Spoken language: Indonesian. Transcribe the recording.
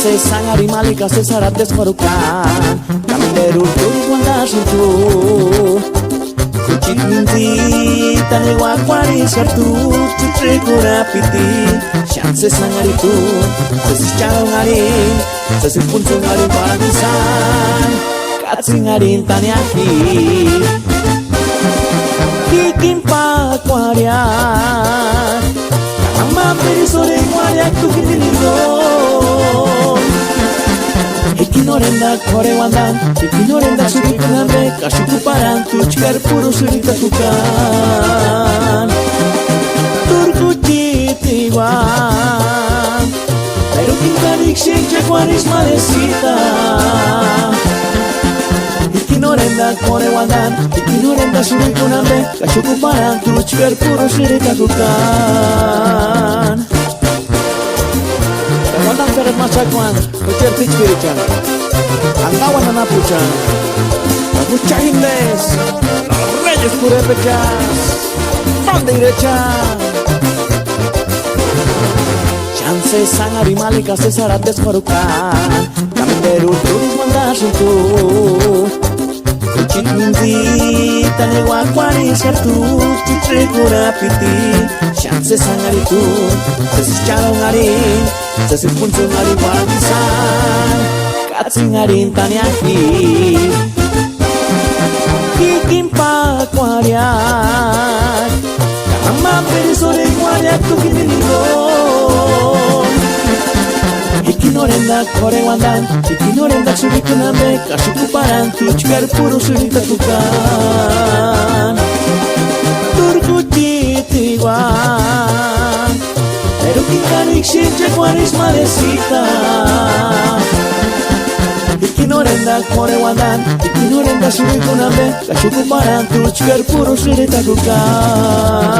Sangari malika sesarat desmarukan kami deruturi wanda suntu kucing minti tani wakwari sartu citre kurapiti chance sangari tu sesis calong ngarin sesis puncung ngarin barisan katsi ngarin tani aki kikin pakwaria ama peri sore kwaria tukindiligo Ikinorenda kore wandan, ikinorenda suri kenambe, kashuku paran tuchkar puru suri takukan. Turku titiwan, pero kintarik shake kwaris malesita. Ikinorenda kore wandan, ikinorenda suri kenambe, kashuku paran tuchkar puru suri takukan. Wandang peret macakuan, ucer tichpirican Antawan anapucan Napuca indes Reyes pure pecas Bandeirecan Chance sangari malika sesarat desmarukan Kami deruturi wanda suntu Kucing minti tane wakwari sartu citre kurapiti Chance sangari tu sesis calong ngarin sesis puncung ngarin barisan katsi ngarin tani aki kikin pakwarian kama peri sore kwarian tukindiligo ikinorenda kore wandan ikinorenda suri kenambe kashuku paran tuchkar puru suri takukan turku titiwan pero kintarik shake kwaris malesita Ikinorenda kore wandan ikinorenda suri kunambe kashuku paran tuchkar puru suri takukan